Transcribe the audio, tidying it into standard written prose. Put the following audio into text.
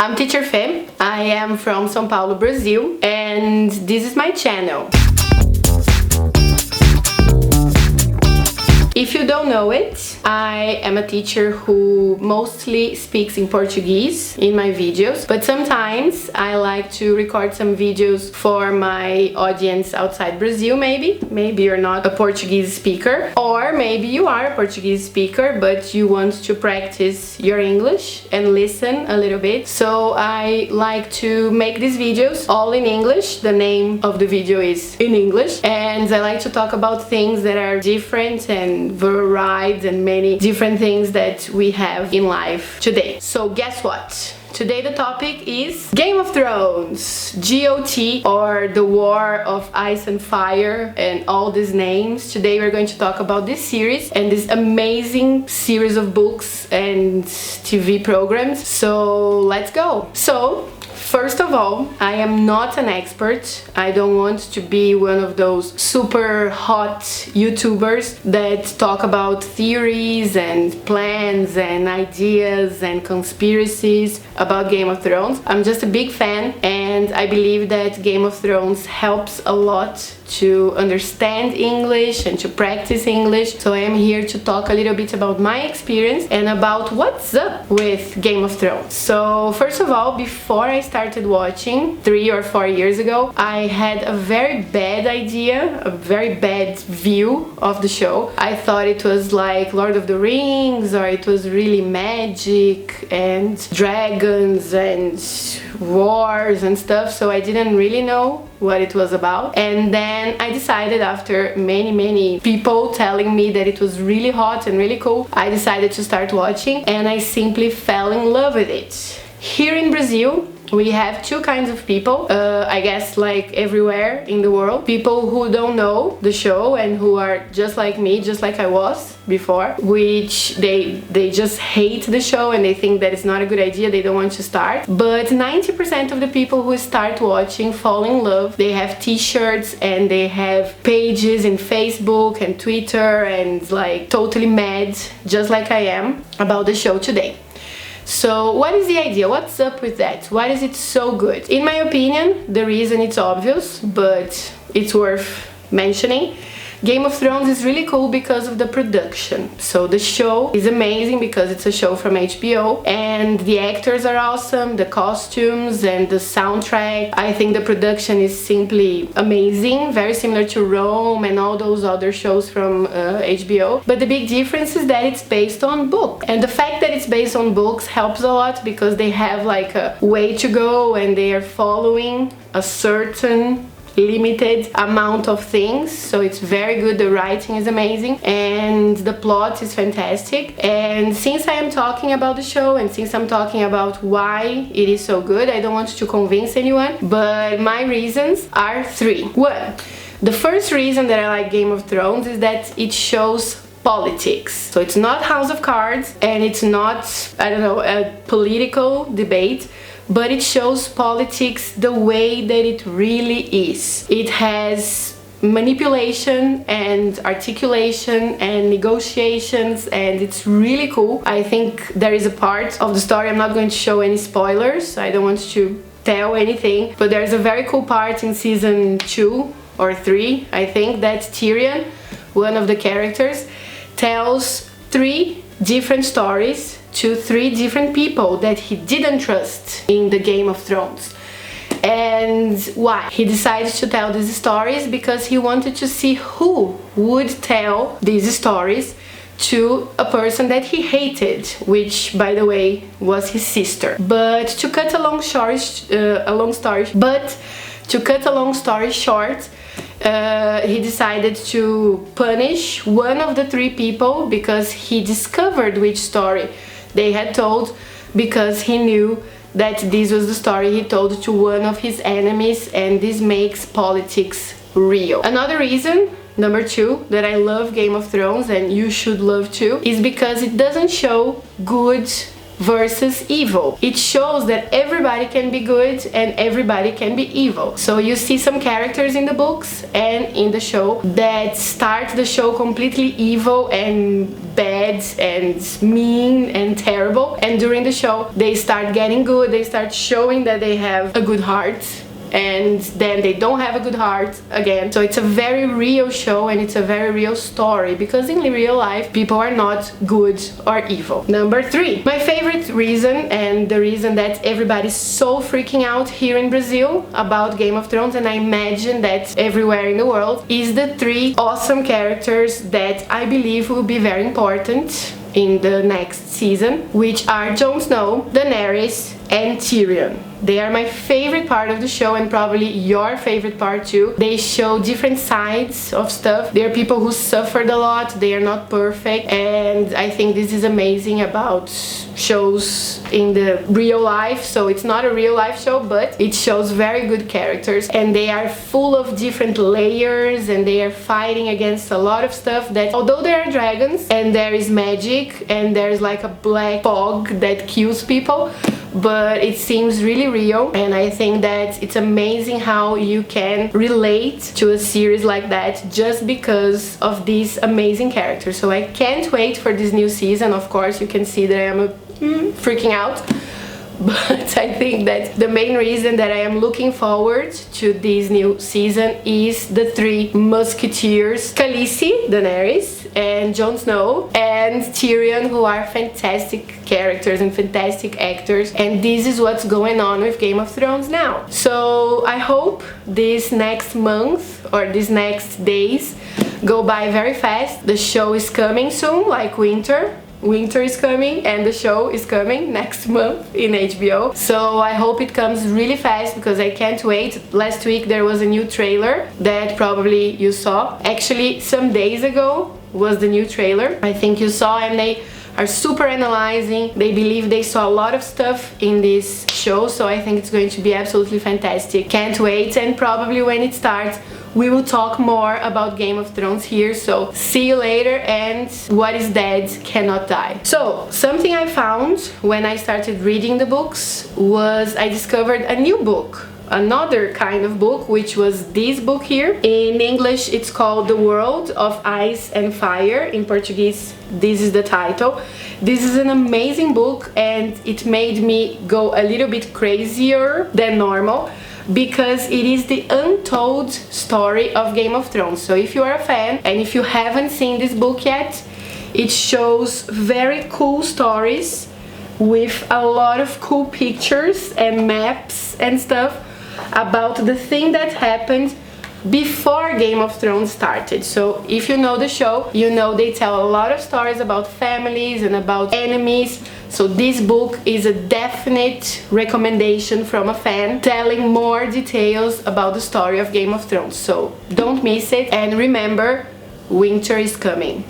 I'm Teacher Fem. I am from São Paulo, Brazil, and this is my channel. If you don't know it, I am a teacher who mostly speaks in Portuguese in my videos, but sometimes I like to record some videos for my audience outside Brazil. Maybe you're not a Portuguese speaker, or maybe you are a Portuguese speaker but you want to practice your English and listen a little bit. So I like to make these videos all in English. The name of the video is in English, and I like to talk about things that are different and varied and many different things that we have in life today. So guess what? Today the topic is Game of Thrones, GOT, or the War of Ice and Fire, and all these names. Today we're going to talk about this series and this amazing series of books and TV programs. So let's go. So first of all, I am not an expert. I don't want to be one of those super hot YouTubers that talk about theories and plans and ideas and conspiracies about Game of Thrones. I'm just a big fan, and I believe that Game of Thrones helps a lot to understand English and to practice English. So I am here to talk a little bit about my experience and about what's up with Game of Thrones. So first of all, before I started watching 3 or 4 years ago, I had a very bad idea, a very bad view of the show. I thought it was like Lord of the Rings, or it was really magic and dragons and wars and stuff, so I didn't really know what it was about. And then I decided, after many people telling me that it was really hot and really cool, I decided to start watching, and I simply fell in love with it. Here in Brazil, we have two kinds of people, I guess like everywhere in the world. People who don't know the show and who are just like me, just like I was before, which they just hate the show and they think that it's not a good idea, they don't want to start. But 90% of the people who start watching fall in love. They have t-shirts and they have pages in Facebook and Twitter and like totally mad, just like I am, about the show today. So what is the idea? What's up with that? Why is it so good? In my opinion, the reason it's obvious, but it's worth mentioning. Game of Thrones is really cool because of the production. So the show is amazing because it's a show from HBO, and the actors are awesome, the costumes and the soundtrack. I think the production is simply amazing, very similar to Rome and all those other shows from HBO. But the big difference is that it's based on book, and the fact that it's based on books helps a lot because they have like a way to go and they are following a certain limited amount of things. So it's very good, the writing is amazing, and the plot is fantastic. And since I am talking about the show, and since I'm talking about why it is so good, I don't want to convince anyone, but my reasons are 3. 1, the first reason that I like Game of Thrones is that it shows politics. So it's not House of Cards, and it's not, I don't know, a political debate, but it shows politics the way that it really is. It has manipulation and articulation and negotiations, and it's really cool. I think there is a part of the story, I'm not going to show any spoilers, I don't want to tell anything, but there's a very cool part in season 2 or 3, I think, that Tyrion, one of the characters, tells 3 different stories to 3 different people that he didn't trust in the Game of Thrones. And why? He decided to tell these stories because he wanted to see who would tell these stories to a person that he hated, which, by the way, was his sister. But to cut a long story short, he decided to punish one of the 3 people because he discovered which story they had told, because he knew that this was the story he told to one of his enemies, and this makes politics real. Another reason, number 2, that I love Game of Thrones, and you should love too, is because it doesn't show good versus evil. It shows that everybody can be good and everybody can be evil. So you see some characters in the books and in the show that start the show completely evil and bad and mean and terrible, and during the show they start getting good, they start showing that they have a good heart, and then they don't have a good heart again. So it's a very real show and it's a very real story, because in real life people are not good or evil. Number 3, my favorite reason, and the reason that everybody's so freaking out here in Brazil about Game of Thrones, and I imagine that everywhere in the world, is the 3 awesome characters that I believe will be very important in the next season, which are Jon Snow, Daenerys, and Tyrion. They are my favorite part of the show, and probably your favorite part too. They show different sides of stuff. They are people who suffered a lot, they are not perfect, and I think this is amazing about shows in the real life. So it's not a real life show, but it shows very good characters, and they are full of different layers, and they are fighting against a lot of stuff that, although there are dragons and there is magic and there's like a black fog that kills people, but it seems really real, and I think that it's amazing how you can relate to a series like that just because of these amazing characters. So I can't wait for this new season. Of course, you can see that I am freaking out, but I think that the main reason that I am looking forward to this new season is the 3 musketeers, Khaleesi, Daenerys, and Jon Snow, and Tyrion, who are fantastic characters and fantastic actors, and this is what's going on with Game of Thrones now. So I hope this next month or these next days go by very fast. The show is coming soon, like winter is coming, and the show is coming next month in HBO. So I hope it comes really fast, because I can't wait. Last week there was a new trailer that probably you saw. Actually, some days ago was the new trailer, I think you saw, and they are super analyzing. They believe they saw a lot of stuff in this show, so I think it's going to be absolutely fantastic. Can't wait, and probably when it starts we will talk more about Game of Thrones here. So see you later, and what is dead cannot die. So something I found when I started reading the books was I discovered a new book, another kind of book, which was this book here. In English it's called The World of Ice and Fire. In Portuguese this is the title. This is an amazing book, and it made me go a little bit crazier than normal, because it is the untold story of Game of Thrones. So if you are a fan and if you haven't seen this book yet, it shows very cool stories with a lot of cool pictures and maps and stuff about the thing that happened before Game of Thrones started. So if you know the show, you know they tell a lot of stories about families and about enemies. So this book is a definite recommendation from a fan, telling more details about the story of Game of Thrones. So don't miss it, and remember, winter is coming.